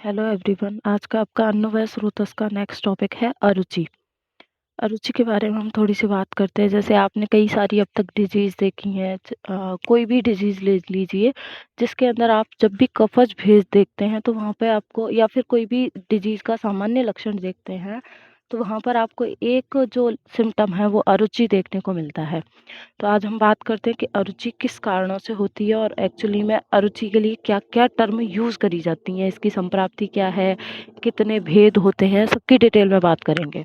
Hello everyone. आज का आपका अन्न व स्रोतस का नेक्स्ट टॉपिक है अरुचि। अरुचि के बारे में हम थोड़ी सी बात करते हैं। जैसे आपने कई सारी अब तक डिजीज़ देखी हैं, कोई भी डिजीज़ ले लीजिए, जिसके अंदर आप जब भी कफज भेद देखते हैं तो वहाँ पे आपको, या फिर कोई भी डिजीज़ का सामान्य लक्षण देखते हैं, तो वहाँ पर आपको एक जो सिम्पटम है वो अरुचि देखने को मिलता है। तो आज हम बात करते हैं कि अरुचि किस कारणों से होती है और एक्चुअली में अरुचि के लिए क्या-क्या टर्म यूज़ करी जाती हैं, इसकी संप्राप्ति क्या है, कितने भेद होते हैं, सबकी डिटेल में बात करेंगे।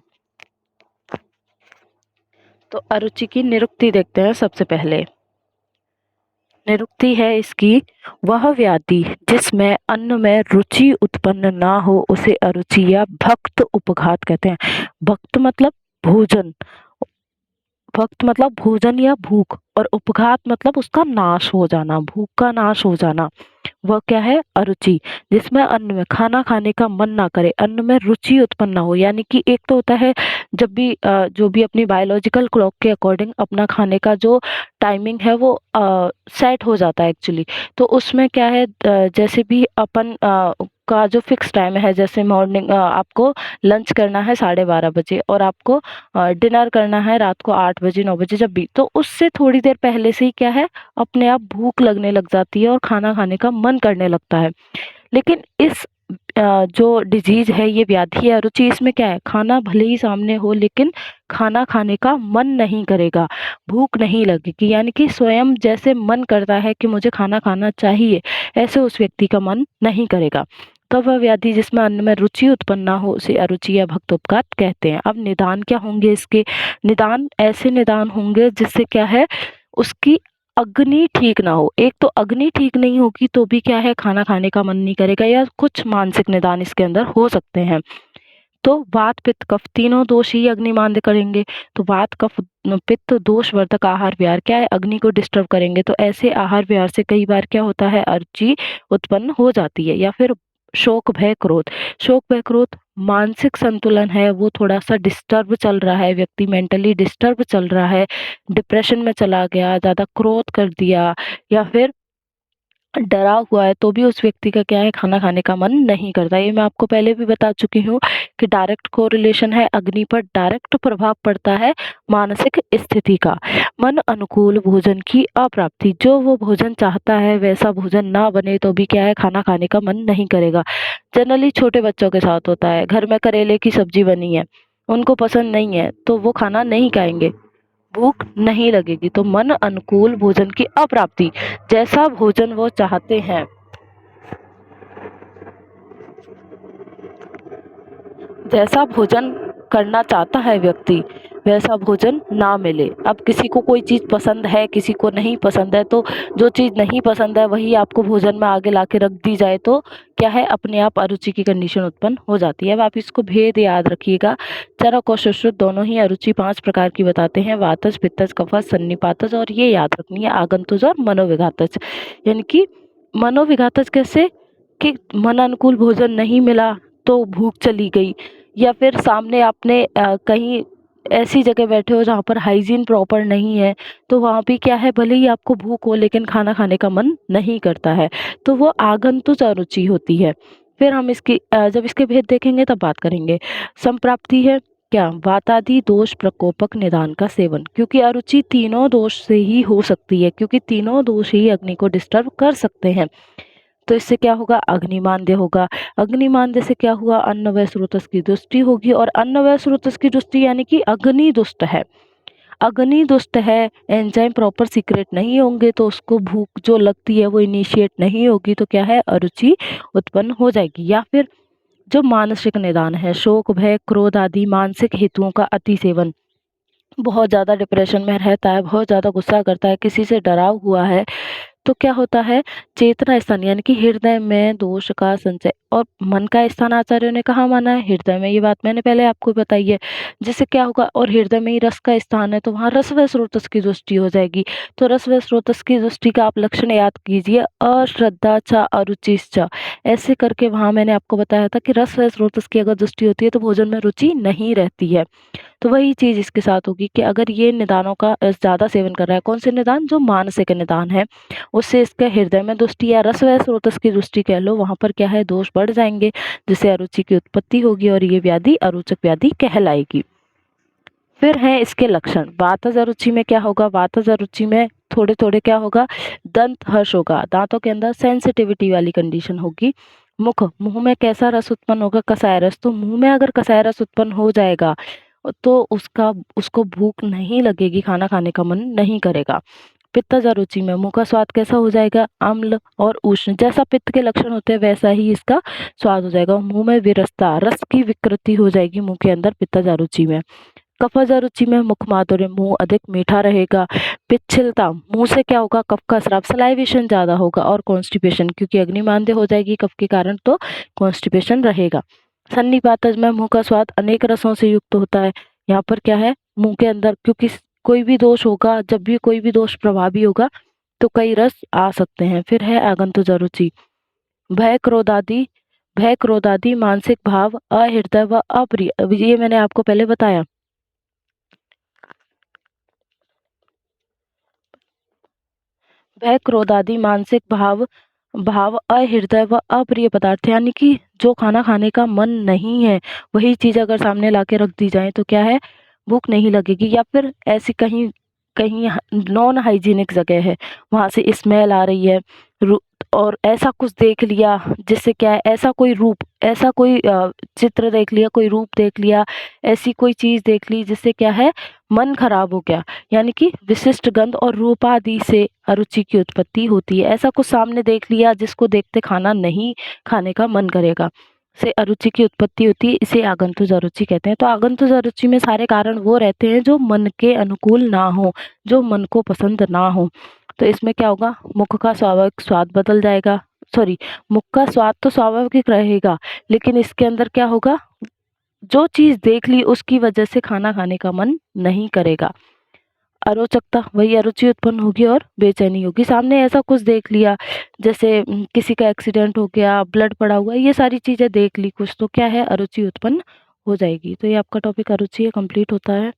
तो अरुचि की निरुक्ति देखते हैं सबसे पहले। निरुक्ति है इसकी, वह व्याधि जिसमें अन्न में रुचि उत्पन्न ना हो उसे अरुचि या भक्त उपघात कहते हैं। भक्त मतलब भोजन, भक्त मतलब भोजन या भूख, और उपघात मतलब उसका नाश हो जाना, भूख का नाश हो जाना। वह क्या है? अरुचि, जिसमें अन्न में खाना खाने का मन ना करे, अन्न में रुचि उत्पन्न ना हो। यानी कि एक तो होता है जब भी जो भी अपनी बायोलॉजिकल क्लॉक के अकॉर्डिंग अपना खाने का जो टाइमिंग है वो सेट हो जाता है एक्चुअली। तो उसमें क्या है, जैसे भी अपन का जो फिक्स टाइम है, जैसे मॉर्निंग आपको लंच करना है 12:30 बजे और आपको डिनर करना है रात को 8 बजे 9 बजे, जब भी, तो उससे थोड़ी देर पहले से ही क्या है, अपने आप भूख लगने लग जाती है और खाना खाने का मन करने लगता है। लेकिन इस जो डिजीज है, ये व्याधि है अरुचि, इसमें क्या है, खाना भले ही सामने हो लेकिन खाना खाने का मन नहीं करेगा, भूख नहीं लगेगी। यानी कि स्वयं जैसे मन करता है कि मुझे खाना खाना चाहिए, ऐसे उस व्यक्ति का मन नहीं करेगा। तो वह व्याधि जिसमें अन्न में रुचि उत्पन्न ना हो उसे अरुचि या भक्तोपघात कहते हैं। अब निदान क्या होंगे इसके? निदान ऐसे निदान होंगे जिससे क्या है, उसकी अग्नि ठीक ना हो। एक तो अग्नि ठीक नहीं होगी तो भी क्या है, खाना खाने का मन नहीं करेगा, या कुछ मानसिक निदान इसके अंदर हो सकते हैं। तो वात पित्त कफ तीनों दोष ही अग्निमांद्य करेंगे। तो वात कफ पित्त दोष वर्धक आहार विहार क्या है, अग्नि को डिस्टर्ब करेंगे। तो ऐसे आहार विहार से कई बार क्या होता है, अरुचि उत्पन्न हो जाती है। या फिर शोक भय क्रोध, शोक भय क्रोध, मानसिक संतुलन है वो थोड़ा सा डिस्टर्ब चल रहा है, व्यक्ति मेंटली डिस्टर्ब चल रहा है, डिप्रेशन में चला गया, ज्यादा क्रोध कर दिया, या फिर डरा हुआ है, तो भी उस व्यक्ति का क्या है, खाना खाने का मन नहीं करता। ये मैं आपको पहले भी बता चुकी हूँ कि डायरेक्ट कोरिलेशन है, अग्नि पर डायरेक्ट प्रभाव पड़ता है मानसिक स्थिति का। मन अनुकूल भोजन की अप्राप्ति, जो वो भोजन चाहता है वैसा भोजन ना बने तो भी क्या है, खाना खाने का मन नहीं करेगा। जनरली छोटे बच्चों के साथ होता है, घर में करेले की सब्जी बनी है, उनको पसंद नहीं है तो वो खाना नहीं खाएंगे, भूख नहीं लगेगी। तो मन अनुकूल भोजन की अप्राप्ति, जैसा भोजन वो चाहते हैं, जैसा भोजन करना चाहता है व्यक्ति, वैसा भोजन ना मिले। अब किसी को कोई चीज़ पसंद है, किसी को नहीं पसंद है, तो जो चीज़ नहीं पसंद है वही आपको भोजन में आगे लाके रख दी जाए तो क्या है, अपने आप अरुचि की कंडीशन उत्पन्न हो जाती है। अब आप इसको भेद याद रखिएगा। चरक और सुश्रुत दोनों ही अरुचि 5 प्रकार की बताते हैं, वातज पित्तज कफज सन्निपातज, और ये याद रखनी है, आगंतुज और मनोविघातज। यानी कि मनोविघातज कैसे, कि मन अनुकूल भोजन नहीं मिला तो भूख चली गई, या फिर सामने आपने कहीं ऐसी जगह बैठे हो जहाँ पर हाइजीन प्रॉपर नहीं है, तो वहाँ भी क्या है, भले ही आपको भूख हो लेकिन खाना खाने का मन नहीं करता है, तो वो आगंतुक अरुचि होती है। फिर हम इसकी जब इसके भेद देखेंगे तब बात करेंगे। संप्राप्ति है क्या, वातादि दोष प्रकोपक निदान का सेवन, क्योंकि अरुचि तीनों दोष से ही हो सकती है, क्योंकि तीनों दोष ही अग्नि को डिस्टर्ब कर सकते हैं। तो इससे क्या होगा, अग्निमांद्य होगा। अग्निमांद्य से क्या हुआ, अन्न व स्रोतस की दुष्टि होगी, और अन्न व स्रोतस की दुष्टि यानी कि अग्नि दुष्ट है, अग्नि दुष्ट है, एंजाइम प्रॉपर सीक्रेट नहीं होंगे तो उसको भूख जो लगती है वो इनिशिएट नहीं होगी, तो क्या है, अरुचि उत्पन्न हो जाएगी। या फिर जो मानसिक निदान है, शोक भय क्रोध आदि मानसिक हेतुओं का अति सेवन, बहुत ज़्यादा डिप्रेशन में रहता है, बहुत ज़्यादा गुस्सा करता है, किसी से डरा हुआ है, तो क्या होता है, चेतना स्थान यानी कि हृदय में दोष का संचय, और मन का स्थान आचार्यों ने कहाँ माना है, हृदय में। ये बात मैंने पहले आपको बताई है। जिससे क्या होगा, और हृदय में ही रस का स्थान है तो वहाँ रस व स्रोतस की दृष्टि हो जाएगी। तो रस व स्रोतस की दृष्टि का आप लक्षण याद कीजिए, अश्रद्धा च अरुचिश्च, ऐसे करके वहाँ मैंने आपको बताया था कि रस व स्रोतस की अगर दृष्टि होती है तो भोजन में रुचि नहीं रहती है। तो वही चीज़ इसके साथ होगी कि अगर ये निदानों का ज़्यादा सेवन कर रहा है, कौन से निदान? जो मानसिक निदान है, उससे इसका हृदय में दृष्टि या रस व स्रोतस की दृष्टि कह लो, वहाँ पर क्या है, दोष बढ़ जाएँगे, जिससे अरुचि की उत्पत्ति होगी और ये व्याधि अरोचक व्याधि कहलाएगी। फिर हैं इसके लक्षण। वातज अरुचि में क्या होगा? वातज अरुचि में थोड़े-थोड़े क्या होगा? दंत हर्ष होगा, दांतों के अंदर सेंसिटिविटी वाली कंडीशन होगी। मुंह में कैसा रस उत्पन्न होगा? कसाय रस। तो मुंह में अगर कसाय रस उत्पन्न हो जाएगा तो उसको भूख नहीं लगेगी, खाना खाने का मन नहीं करेगा। पित्तज अरुचि में मुंह का स्वाद कैसा हो जाएगा? अम्ल और उष्ण। जैसा पित्त के लक्षण होते हैं वैसा ही इसका स्वाद हो जाएगा। मुंह में विरसता, रस की विकृति हो जाएगी मुंह के अंदर पित्तज अरुचि में। कफज अरुचि में मुख माधुर्य, मुंह अधिक मीठा रहेगा। पिच्छलता, मुंह से क्या होगा? कफ का स्राव, सलाइवेशन ज्यादा होगा। और कॉन्स्टिपेशन, क्योंकि अग्निमांद्य हो जाएगी कफ के कारण तो कॉन्स्टिपेशन रहेगा। सन्निपातज में मुंह का स्वाद अनेक रसों से युक्त होता है। यहाँ पर क्या है? मुंह के अंदर क्योंकि कोई भी दोष होगा, जब भी कोई भी दोष प्रभावी होगा तो कई रस आ सकते हैं। फिर है आगंतुज अरुचि। भय क्रोधादि भय क्रोधादि मानसिक भाव, अहृदय व अप्रिय। अब ये मैंने आपको पहले बताया। भय क्रोध आदि मानसिक भाव भाव अहृदय व अप्रिय पदार्थ, यानी कि जो खाना खाने का मन नहीं है वही चीज अगर सामने लाके रख दी जाए तो क्या है? भूख नहीं लगेगी। या फिर ऐसी कहीं कहीं नॉन हाइजीनिक जगह है, वहां से स्मेल आ रही है, और ऐसा कुछ देख लिया जिससे क्या है, ऐसा कोई रूप, ऐसा कोई चित्र देख लिया, कोई रूप देख लिया, ऐसी कोई चीज देख ली जिससे क्या है, मन खराब हो गया। यानी कि विशिष्ट गंध और रूप आदि से अरुचि की उत्पत्ति होती है। ऐसा कुछ सामने देख लिया जिसको देखते खाना नहीं खाने का मन करेगा, से अरुचि की उत्पत्ति होती है। इसे आगंतुज अरुचि कहते हैं। तो आगंतुज अरुचि में सारे कारण वो रहते हैं जो मन के अनुकूल ना हो, जो मन को पसंद ना हो। तो इसमें क्या होगा? मुख का स्वाभाविक स्वाद बदल जाएगा, सॉरी, मुख का स्वाद तो स्वाभाविक रहेगा, लेकिन इसके अंदर क्या होगा? जो चीज देख ली उसकी वजह से खाना खाने का मन नहीं करेगा। अरोचकता, वही अरुचि उत्पन्न होगी और बेचैनी होगी। सामने ऐसा कुछ देख लिया जैसे किसी का एक्सीडेंट हो गया, ब्लड पड़ा हुआ है, ये सारी चीजें देख ली कुछ, तो क्या है? अरुचि उत्पन्न हो जाएगी। तो ये आपका टॉपिक अरुचि है, कंप्लीट होता है।